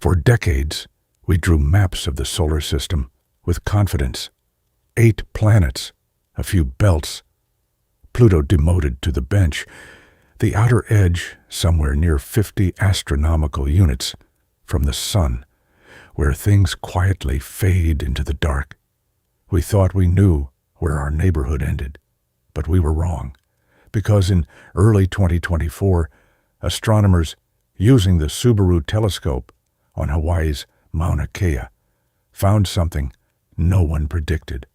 For decades, we drew maps of the solar system with confidence. 8 planets, a few belts. Pluto demoted to the bench. The outer edge, somewhere near 50 astronomical units from the sun, where things quietly fade into the dark. We thought we knew where our neighborhood ended, but we were wrong, because in early 2024, astronomers using the Subaru telescope on Hawaii's Mauna Kea found something no one predicted.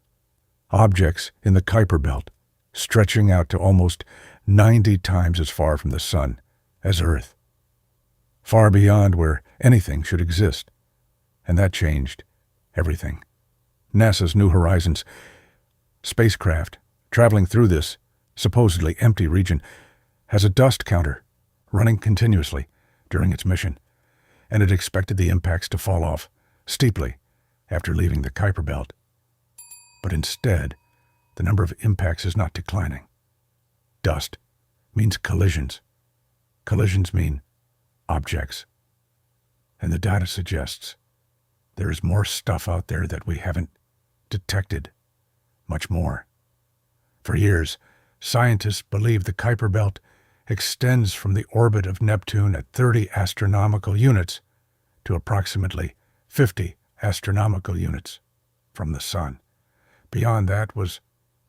Objects in the Kuiper Belt, stretching out to almost 90 times as far from the sun as Earth, far beyond where anything should exist. And that changed everything. NASA's New Horizons spacecraft, traveling through this supposedly empty region, has a dust counter running continuously during its mission, and it expected the impacts to fall off steeply after leaving the Kuiper Belt. But instead, the number of impacts is not declining. Dust means collisions. Collisions mean objects. And the data suggests there is more stuff out there that we haven't detected. Much more. For years, scientists believe the Kuiper Belt extends from the orbit of Neptune at 30 astronomical units to approximately 50 astronomical units from the sun. Beyond that was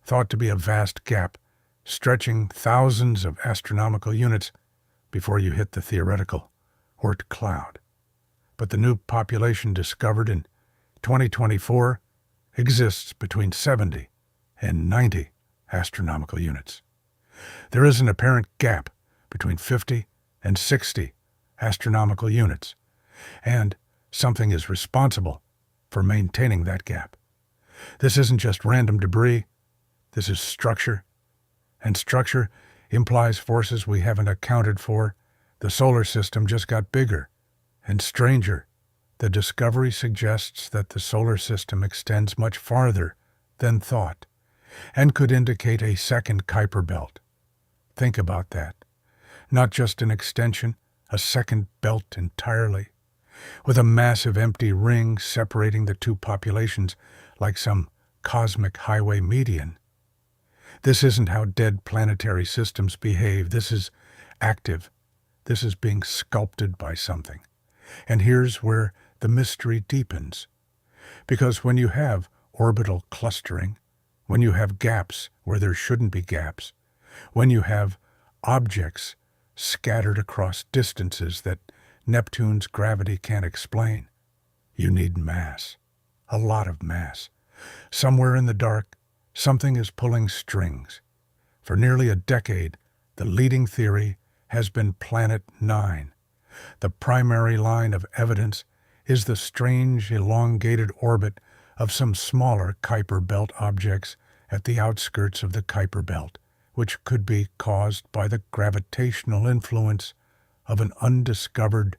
thought to be a vast gap stretching thousands of astronomical units before you hit the theoretical Oort cloud. But the new population discovered in 2024 exists between 70 and 90 astronomical units. There is an apparent gap between 50 and 60 astronomical units, and something is responsible for maintaining that gap. This isn't just random debris, this is structure, and structure implies forces we haven't accounted for. The solar system just got bigger and stranger. The discovery suggests that the solar system extends much farther than thought and could indicate a second Kuiper Belt. Think about that. Not just an extension, a second belt entirely, with a massive empty ring separating the two populations like some cosmic highway median. This isn't how dead planetary systems behave. This is active. This is being sculpted by something. And here's where the mystery deepens. Because when you have orbital clustering, when you have gaps where there shouldn't be gaps, when you have objects scattered across distances that Neptune's gravity can't explain, you need mass, a lot of mass. Somewhere in the dark, something is pulling strings. For nearly a decade, the leading theory has been Planet 9. The primary line of evidence is the strange, elongated orbit of some smaller Kuiper Belt objects at the outskirts of the Kuiper Belt, which could be caused by the gravitational influence of an undiscovered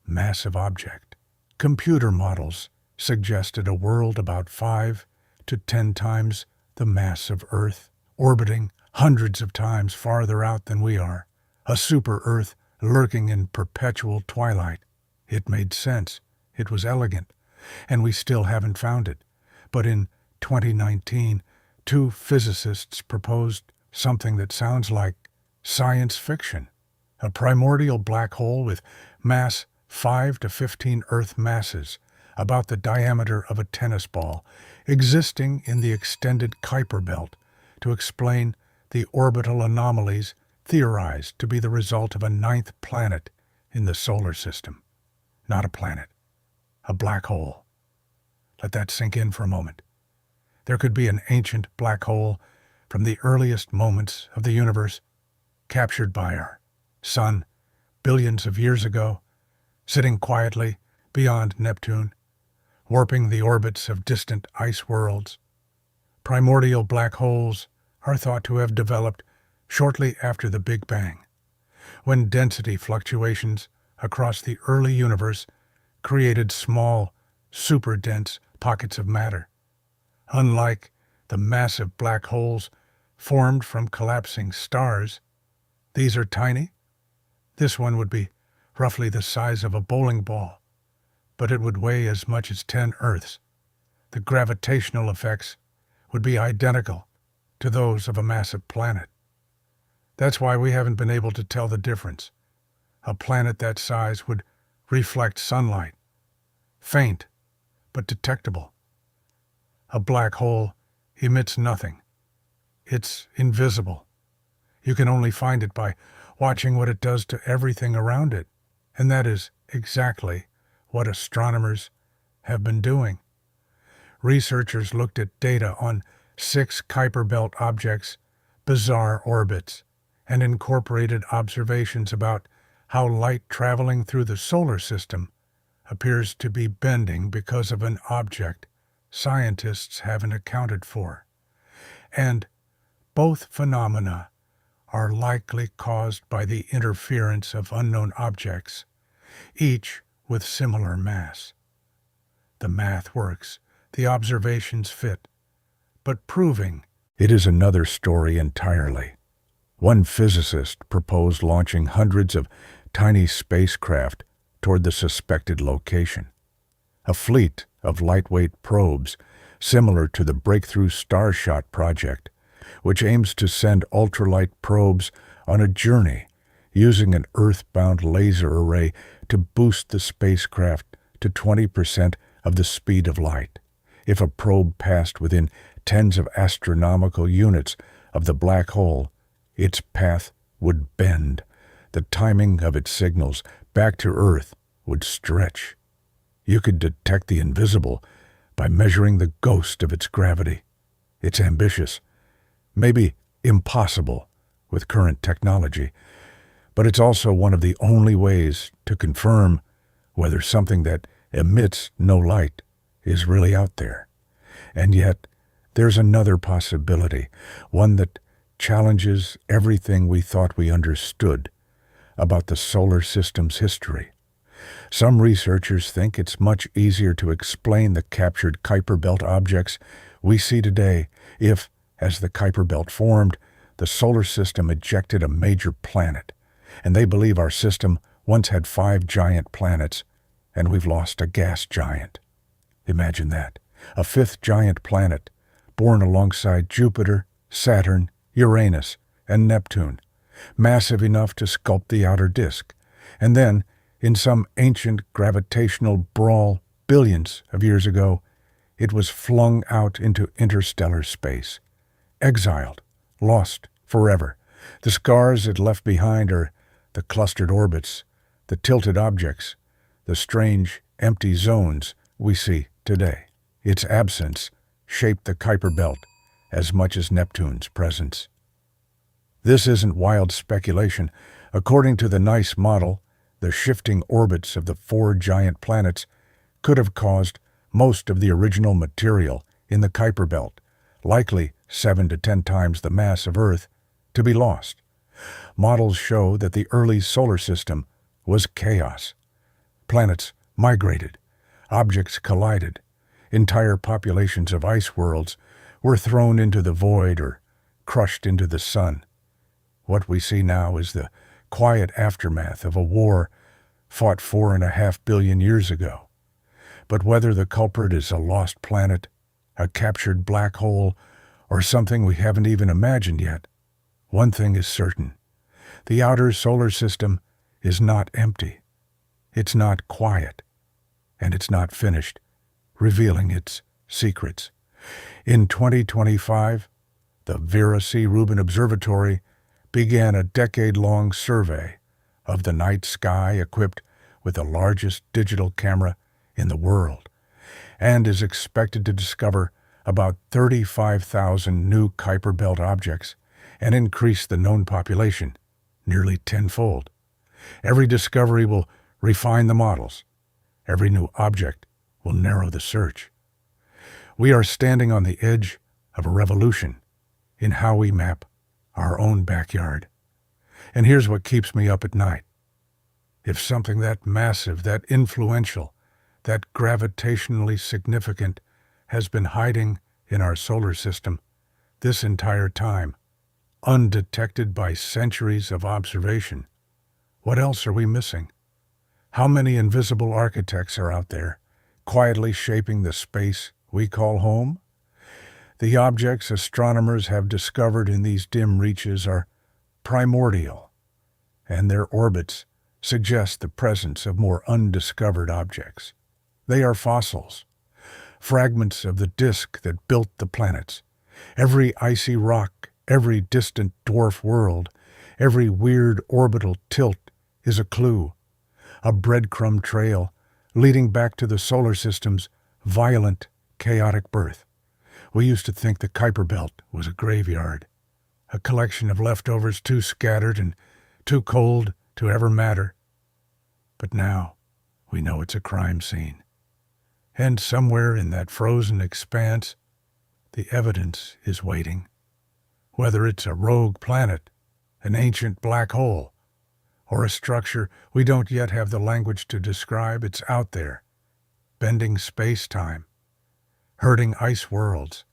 massive object. Computer models suggested a world about 5 to 10 times the mass of Earth, orbiting hundreds of times farther out than we are, a super-Earth lurking in perpetual twilight. It made sense, it was elegant, and we still haven't found it. But in 2019, 2 physicists proposed something that sounds like science fiction. A primordial black hole with mass 5 to 15 Earth masses, about the diameter of a tennis ball, existing in the extended Kuiper Belt to explain the orbital anomalies theorized to be the result of a 9th planet in the solar system. Not a planet, a black hole. Let that sink in for a moment. There could be an ancient black hole from the earliest moments of the universe, captured by our sun billions of years ago, sitting quietly beyond Neptune, warping the orbits of distant ice worlds. Primordial black holes are thought to have developed shortly after the Big Bang, when density fluctuations across the early universe created small, super-dense pockets of matter. Unlike the massive black holes formed from collapsing stars, these are tiny. This one would be roughly the size of a bowling ball, but it would weigh as much as 10 Earths. The gravitational effects would be identical to those of a massive planet. That's why we haven't been able to tell the difference. A planet that size would reflect sunlight, faint but detectable. A black hole emits nothing. It's invisible. You can only find it by watching what it does to everything around it, and that is exactly what astronomers have been doing. Researchers looked at data on 6 Kuiper Belt objects' bizarre orbits and incorporated observations about how light traveling through the solar system appears to be bending because of an object scientists haven't accounted for. And both phenomena are likely caused by the interference of unknown objects, each with similar mass. The math works, the observations fit, but proving it is another story entirely. One physicist proposed launching hundreds of tiny spacecraft toward the suspected location. A fleet of lightweight probes, similar to the Breakthrough Starshot project, which aims to send ultralight probes on a journey using an Earth-bound laser array to boost the spacecraft to 20% of the speed of light. If a probe passed within tens of astronomical units of the black hole, its path would bend. The timing of its signals back to Earth would stretch. You could detect the invisible by measuring the ghost of its gravity. It's ambitious, maybe impossible with current technology, but it's also one of the only ways to confirm whether something that emits no light is really out there. And yet, there's another possibility, one that challenges everything we thought we understood about the solar system's history. Some researchers think it's much easier to explain the captured Kuiper Belt objects we see today if, as the Kuiper Belt formed, the solar system ejected a major planet, and they believe our system once had 5 giant planets, and we've lost a gas giant. Imagine that, a 5th giant planet, born alongside Jupiter, Saturn, Uranus, and Neptune, massive enough to sculpt the outer disk, and then, in some ancient gravitational brawl billions of years ago, it was flung out into interstellar space, exiled, lost forever. The scars it left behind are the clustered orbits, the tilted objects, the strange, empty zones we see today. Its absence shaped the Kuiper Belt as much as Neptune's presence. This isn't wild speculation. According to the NICE model, the shifting orbits of the 4 giant planets could have caused most of the original material in the Kuiper Belt, likely 7 to 10 times the mass of Earth, to be lost. Models show that the early solar system was chaos. Planets migrated, objects collided, entire populations of ice worlds were thrown into the void or crushed into the sun. What we see now is the quiet aftermath of a war fought 4.5 billion years ago. But whether the culprit is a lost planet, a captured black hole, or something we haven't even imagined yet, one thing is certain. The outer solar system is not empty. It's not quiet. And it's not finished, revealing its secrets. In 2025, the Vera C. Rubin Observatory began a decade-long survey of the night sky equipped with the largest digital camera in the world, and is expected to discover about 35,000 new Kuiper Belt objects and increase the known population nearly tenfold. Every discovery will refine the models. Every new object will narrow the search. We are standing on the edge of a revolution in how we map our own backyard. And here's what keeps me up at night. If something that massive, that influential, that gravitationally significant has been hiding in our solar system this entire time, undetected by centuries of observation, what else are we missing? How many invisible architects are out there, quietly shaping the space we call home? The objects astronomers have discovered in these dim reaches are primordial, and their orbits suggest the presence of more undiscovered objects. They are fossils, fragments of the disk that built the planets. Every icy rock, every distant dwarf world, every weird orbital tilt is a clue, a breadcrumb trail leading back to the solar system's violent, chaotic birth. We used to think the Kuiper Belt was a graveyard, a collection of leftovers too scattered and too cold to ever matter. But now we know it's a crime scene. And somewhere in that frozen expanse, the evidence is waiting. Whether it's a rogue planet, an ancient black hole, or a structure we don't yet have the language to describe, it's out there, bending space-time, hurting ice worlds,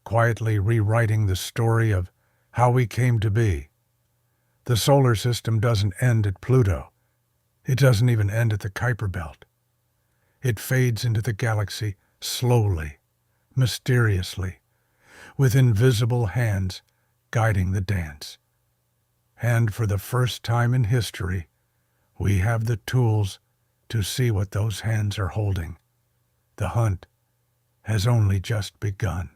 quietly rewriting the story of how we came to be. The solar system doesn't end at Pluto. It doesn't even end at the Kuiper Belt. It fades into the galaxy slowly, mysteriously, with invisible hands guiding the dance. And for the first time in history, we have the tools to see what those hands are holding. The hunt has only just begun.